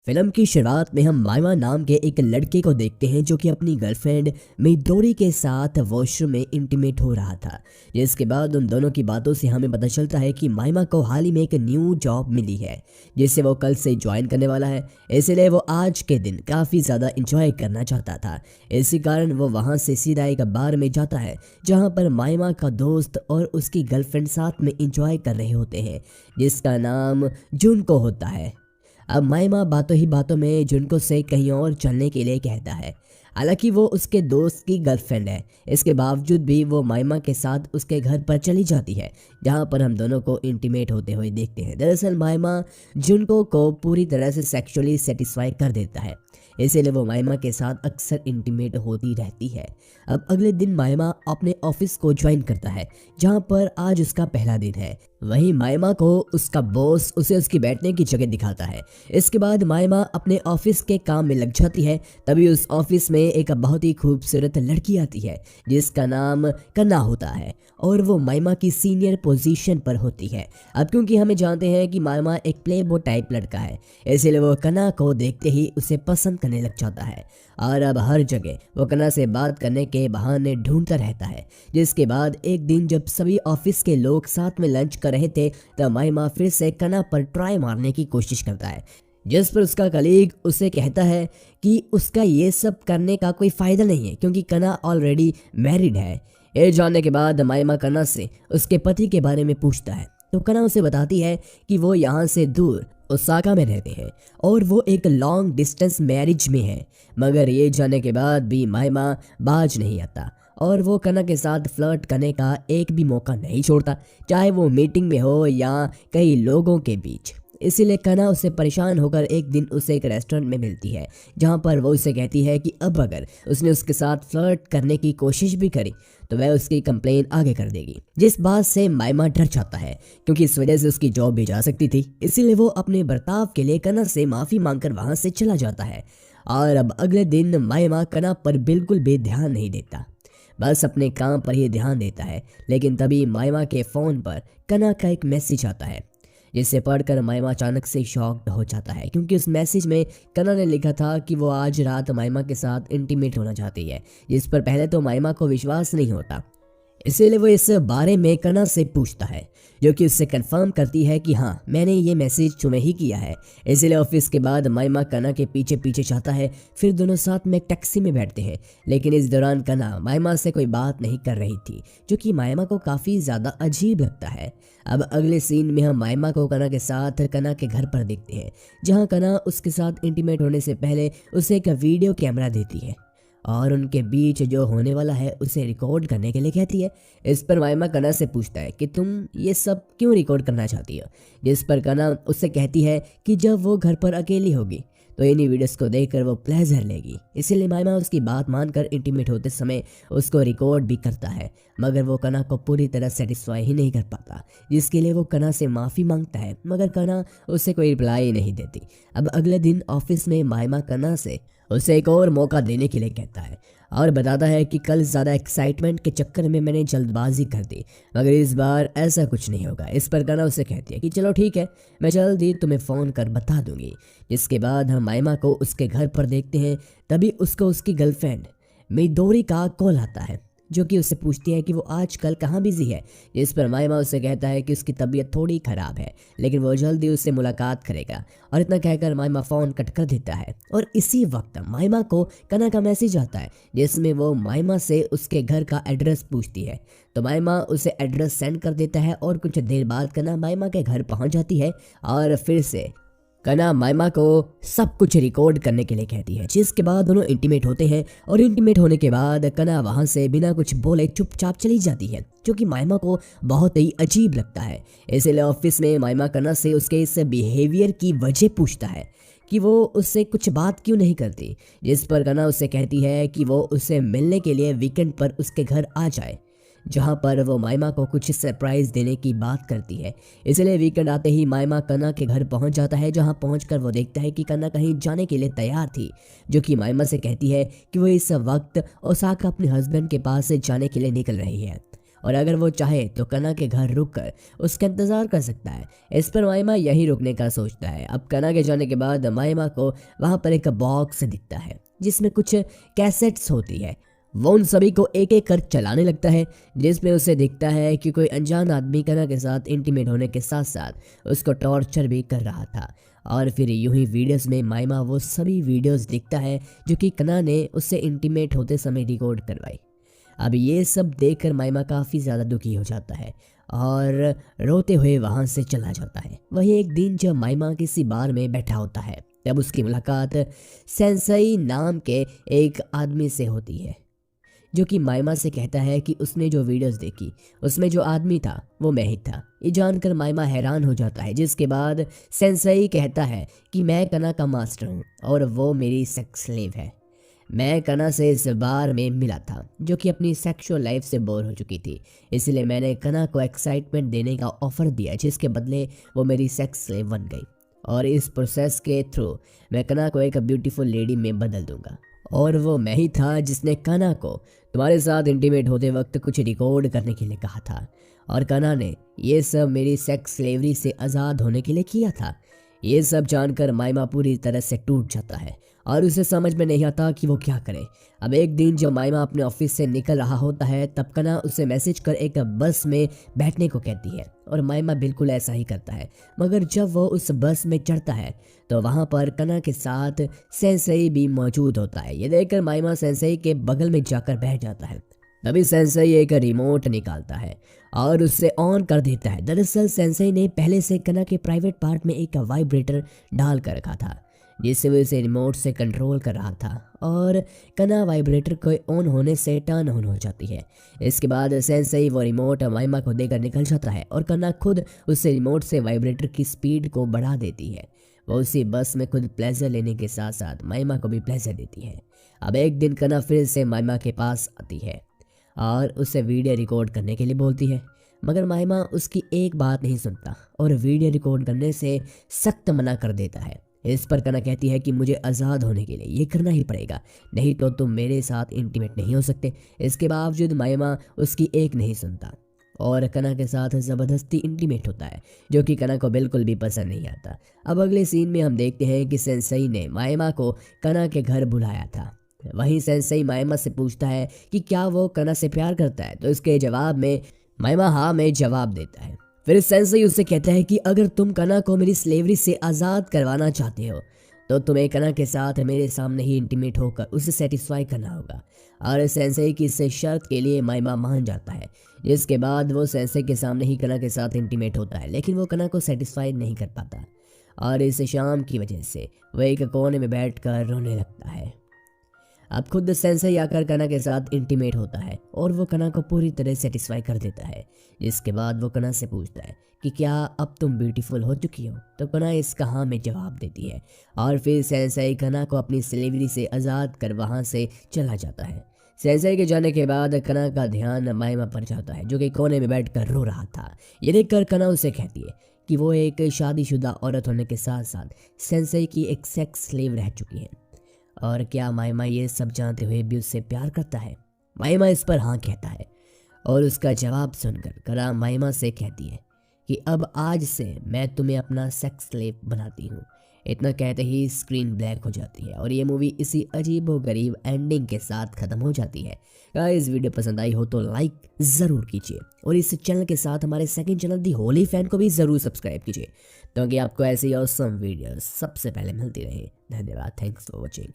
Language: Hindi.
फिल्म की शुरुआत में हम माइमा नाम के एक लड़के को देखते हैं जो कि अपनी गर्लफ्रेंड मिडोरी के साथ वॉशरूम में इंटीमेट हो रहा था। जिसके बाद उन दोनों की बातों से हमें पता चलता है कि माइमा को हाल ही में एक न्यू जॉब मिली है जिसे वो कल से ज्वाइन करने वाला है। इसलिए वो आज के दिन काफ़ी ज़्यादा इंजॉय करना चाहता था। इसी कारण वो वहाँ से सीधा एक बार में जाता है जहाँ पर माइमा का दोस्त और उसकी गर्लफ्रेंड साथ में इंजॉय कर रहे होते हैं जिसका नाम जुनको होता है। अब माइमा बातों ही बातों में जुनको से कहीं और चलने के लिए कहता है। हालांकि वो उसके दोस्त की गर्लफ्रेंड है, इसके बावजूद भी वो माइमा के साथ उसके घर पर चली जाती है जहां पर हम दोनों को इंटीमेट होते हुए देखते हैं। दरअसल माइमा जुनको को पूरी तरह से सेक्सुअली सेटिस्फाई कर देता है, इसीलिए वो माइमा के साथ अक्सर इंटीमेट होती रहती है। अब अगले दिन माइमा अपने ऑफिस को ज्वाइन करता है जहां पर आज उसका पहला दिन है। वहीं माइमा को उसका बॉस उसे उसकी बैठने की जगह दिखाता है। इसके बाद माइमा अपने ऑफिस के काम में लग जाती है। तभी उस ऑफिस में एक बहुत ही खूबसूरत लड़की आती है जिसका नाम कन्ना होता है और वो माइमा की सीनियर पोजीशन पर होती है। अब क्योंकि हमें जानते हैं कि माइमा एक प्लेबॉय टाइप लड़का है, इसीलिए वो कन्ना को देखते ही उसे पसंद करने लग जाता है और अब हर जगह वो कन्ना से बात करने के बहाने ढूंढता रहता है। जिसके बाद एक दिन जब सभी ऑफिस के लोग साथ में लंच कर रहे थे तब माइमा फिर से कन्ना पर ट्राई मारने की कोशिश करता है, जिस पर उसका कलीग उसे कहता है कि उसका ये सब करने का कोई फ़ायदा नहीं है क्योंकि कन्ना ऑलरेडी मैरिड है। ये जानने के बाद माइमा कन्ना से उसके पति के बारे में पूछता है तो कन्ना उसे बताती है कि वो यहाँ से दूर ओसाका में रहते हैं और वो एक लॉन्ग डिस्टेंस मैरिज में है। मगर ये जानने के बाद भी माइमा बाज नहीं आता और वो कन्ना के साथ फ्लर्ट करने का एक भी मौका नहीं छोड़ता, चाहे वो मीटिंग में हो या कई लोगों के बीच। इसीलिए कन्ना उससे परेशान होकर एक दिन उसे एक रेस्टोरेंट में मिलती है जहां पर वो उसे कहती है कि अब अगर उसने उसके साथ फ्लर्ट करने की कोशिश भी करी तो वह उसकी कंप्लेन आगे कर देगी। जिस बात से माइमा डर जाता है क्योंकि इस वजह से उसकी जॉब भी जा सकती थी। इसीलिए वो अपने बर्ताव के लिए कन्ना से माफ़ी मांगकर वहां से चला जाता है और अब अगले दिन माइमा कन्ना पर बिल्कुल भी ध्यान नहीं देता, बस अपने काम पर ही ध्यान देता है। लेकिन तभी माइमा के फ़ोन पर कन्ना का एक मैसेज आता है जिसे पढ़कर माइमा अचानक से शॉक्ड हो जाता है क्योंकि उस मैसेज में कन्ना ने लिखा था कि वो आज रात माइमा के साथ इंटीमेट होना चाहती है, जिस पर पहले तो माइमा को विश्वास नहीं होता। इसीलिए वो इस बारे में कन्ना से पूछता है जो कि उससे कंफर्म करती है कि हाँ मैंने ये मैसेज तुम्हें ही किया है। इसीलिए ऑफिस के बाद माइमा कन्ना के पीछे पीछे जाता है, फिर दोनों साथ में टैक्सी में बैठते हैं। लेकिन इस दौरान कन्ना माइमा से कोई बात नहीं कर रही थी जो कि माइमा को काफ़ी ज़्यादा अजीब लगता है। अब अगले सीन में हम माइमा को कन्ना के साथ कन्ना के घर पर देखते हैं जहाँ कन्ना उसके साथ इंटीमेट होने से पहले उसे एक वीडियो कैमरा देती है और उनके बीच जो होने वाला है उसे रिकॉर्ड करने के लिए कहती है। इस पर माइमा कन्ना से पूछता है कि तुम ये सब क्यों रिकॉर्ड करना चाहती हो, जिस पर कन्ना उससे कहती है कि जब वो घर पर अकेली होगी तो इन्हीं वीडियोस को देखकर वो प्लेजर लेगी। इसीलिए माइमा उसकी बात मानकर इंटीमेट होते समय उसको रिकॉर्ड भी करता है, मगर वो कन्ना को पूरी तरह सेटिस्फाई ही नहीं कर पाता, जिसके लिए वो कन्ना से माफ़ी मांगता है मगर कन्ना उसे कोई रिप्लाई नहीं देती। अब अगले दिन ऑफिस में माइमा कन्ना से उसे एक और मौका देने के लिए कहता है और बताता है कि कल ज़्यादा एक्साइटमेंट के चक्कर में मैंने जल्दबाजी कर दी, मगर इस बार ऐसा कुछ नहीं होगा। इस पर कन्ना उसे कहती है कि चलो ठीक है, मैं जल्दी तुम्हें फ़ोन कर बता दूंगी। जिसके बाद हम माइमा को उसके घर पर देखते हैं। तभी उसको उसकी गर्लफ्रेंड मिडोरी का कॉल आता है जो कि उससे पूछती है कि वो आजकल कहाँ बिजी है। जिस पर माइमा उससे कहता है कि उसकी तबीयत थोड़ी ख़राब है लेकिन वो जल्दी उससे मुलाकात करेगा और इतना कहकर माइमा फ़ोन कट कर देता है। और इसी वक्त माइमा को कन्ना का मैसेज आता है जिसमें वो माइमा से उसके घर का एड्रेस पूछती है। तो माइमा उसे एड्रेस सेंड कर देता है और कुछ देर बाद कन्ना माइमा के घर पहुंच जाती है और फिर से कन्ना माइमा को सब कुछ रिकॉर्ड करने के लिए कहती है। जिसके बाद दोनों इंटीमेट होते हैं और इंटीमेट होने के बाद कन्ना वहां से बिना कुछ बोले चुपचाप चली जाती है जो कि माइमा को बहुत ही अजीब लगता है। इसलिए ऑफिस में माइमा कन्ना से उसके इस बिहेवियर की वजह पूछता है कि वो उससे कुछ बात क्यों नहीं करती, जिस पर कन्ना उससे कहती है कि वो उससे मिलने के लिए वीकेंड पर उसके घर आ जाए, जहां पर वो माइमा को कुछ सरप्राइज देने की बात करती है। इसलिए वीकेंड आते ही माइमा कन्ना के घर पहुंच जाता है जहां पहुंचकर वो देखता है कि कन्ना कहीं जाने के लिए तैयार थी, जो कि माइमा से कहती है कि वो इस वक्त ओसाका अपने हस्बैंड के पास से जाने के लिए निकल रही है और अगर वो चाहे तो कना के घर रुककर उसका इंतज़ार कर सकता है। इस पर माइमा यहीं रुकने का सोचता है। अब कना के जाने के बाद माइमा को वहाँ पर एक बॉक्स दिखता है जिसमें कुछ कैसेट्स होती है। वो उन सभी को एक एक कर चलाने लगता है, जिसमें उसे दिखता है कि कोई अनजान आदमी कना के साथ इंटीमेट होने के साथ साथ उसको टॉर्चर भी कर रहा था। और फिर यूं ही वीडियोस में माइमा वो सभी वीडियोस दिखता है जो कि कना ने उससे इंटीमेट होते समय रिकॉर्ड करवाई। अब ये सब देखकर माइमा काफ़ी ज़्यादा दुखी हो जाता है और रोते हुए वहाँ से चला जाता है। वही एक दिन जब माइमा किसी बार में बैठा होता है तब उसकी मुलाकात सेंसई नाम के एक आदमी से होती है, जो कि माइमा से कहता है कि उसने जो वीडियोस देखी उसमें जो आदमी था वो मैं ही था। ये जानकर माइमा हैरान हो जाता है, जिसके बाद सेंसई कहता है कि मैं कना का मास्टर हूँ और वो मेरी सेक्स स्लेव है। मैं कना से इस बार में मिला था जो कि अपनी सेक्सुअल लाइफ से बोर हो चुकी थी, इसलिए मैंने कना को एक्साइटमेंट देने का ऑफर दिया, जिसके बदले वो मेरी सेक्स स्लेव बन गई और इस प्रोसेस के थ्रू मैं कना को एक ब्यूटीफुल लेडी में बदल दूंगा। और वो मैं ही था जिसने कना को तुम्हारे साथ इंटीमेट होते वक्त कुछ रिकॉर्ड करने के लिए कहा था और कना ने ये सब मेरी सेक्स स्लेवरी से आज़ाद होने के लिए किया था। ये सब जानकर माइमा पूरी तरह से टूट जाता है और उसे समझ में नहीं आता कि वो क्या करे। अब एक दिन जब माइमा अपने ऑफिस से निकल रहा होता है तब कना उसे मैसेज कर एक बस में बैठने को कहती है और माइमा बिल्कुल ऐसा ही करता है। मगर जब वो उस बस में चढ़ता है तो वहाँ पर कना के साथ सेंसई भी मौजूद होता है। ये देखकर माइमा सेंसई के बगल में जाकर बैठ जाता है। तभी सेंसई एक रिमोट निकालता है और उससे ऑन कर देता है। दरअसल सेंसई ने पहले से कना के प्राइवेट पार्ट में एक वाइब्रेटर डाल कर रखा था, जिससे वो इसे रिमोट से कंट्रोल कर रहा था और कना वाइब्रेटर के ऑन होने से टर्न ऑन हो जाती है। इसके बाद सेंसई वो रिमोट माइमा को देकर निकल जाता है और कना खुद उस रिमोट से वाइब्रेटर की स्पीड को बढ़ा देती है। वो उसी बस में खुद प्लेजर लेने के साथ साथ माइमा को भी प्लेजर देती है। अब एक दिन कना फिर से माइमा के पास आती है और उसे वीडियो रिकॉर्ड करने के लिए बोलती है, मगर माइमा उसकी एक बात नहीं सुनता और वीडियो रिकॉर्ड करने से सख्त मना कर देता है। इस पर कना कहती है कि मुझे आज़ाद होने के लिए ये करना ही पड़ेगा, नहीं तो तुम मेरे साथ इंटीमेट नहीं हो सकते। इसके बावजूद माइमा उसकी एक नहीं सुनता और कना के साथ ज़बरदस्ती इंटीमेट होता है, जो कि कना को बिल्कुल भी पसंद नहीं आता। अब अगले सीन में हम देखते हैं कि सेंसई ने माइमा को कना के घर बुलाया था। वहीं सेंसई माइमा से पूछता है कि क्या वो कना से प्यार करता है, तो इसके जवाब में माइमा हाँ में जवाब देता है। फिर सेंसई उससे कहता है कि अगर तुम कना को मेरी स्लेवरी से आज़ाद करवाना चाहते हो तो तुम्हें कना के साथ मेरे सामने ही इंटीमेट होकर उसे सेटिस्फाई करना होगा। और सेंसई की इस शर्त के लिए माइमा मान जाता है, जिसके बाद वो सेंसई के सामने ही कना के साथ इंटीमेट होता है, लेकिन वो कना को सेटिस्फाई नहीं कर पाता और इस शाम की वजह से वो एक कोने में बैठकर रोने लगता है। अब खुद सेंसई आकर कना के साथ इंटीमेट होता है और वो कना को पूरी तरह सेटिस्फाई कर देता है। जिसके बाद वो कना से पूछता है कि क्या अब तुम ब्यूटीफुल हो चुकी हो, तो कना इसका हाँ में जवाब देती है और फिर सेंसई कना को अपनी स्लेवरी से आज़ाद कर वहाँ से चला जाता है। सेंसई के जाने के बाद कना का ध्यान माइमा पर जाता है, जो कि कोने में बैठकर रो रहा था। ये देखकर कना उसे कहती है कि वो एक शादीशुदा औरत होने के साथ साथ सेंसई की एक सेक्स स्लेव रह चुकी है और क्या माइमा ये सब जानते हुए भी उससे प्यार करता है। माइमा इस पर हाँ कहता है और उसका जवाब सुनकर कना माइमा से कहती है कि अब आज से मैं तुम्हें अपना सेक्स स्लेव बनाती हूँ। इतना कहते ही स्क्रीन ब्लैक हो जाती है और ये मूवी इसी अजीबोगरीब एंडिंग के साथ ख़त्म हो जाती है। गाइस वीडियो पसंद आई हो तो लाइक ज़रूर कीजिए और इस चैनल के साथ हमारे सेकंड चैनल दी होली फैन को भी ज़रूर सब्सक्राइब कीजिए ताकि आपको ऐसी ऑसम वीडियोस सबसे पहले मिलती रहे। धन्यवाद। Thanks for watching.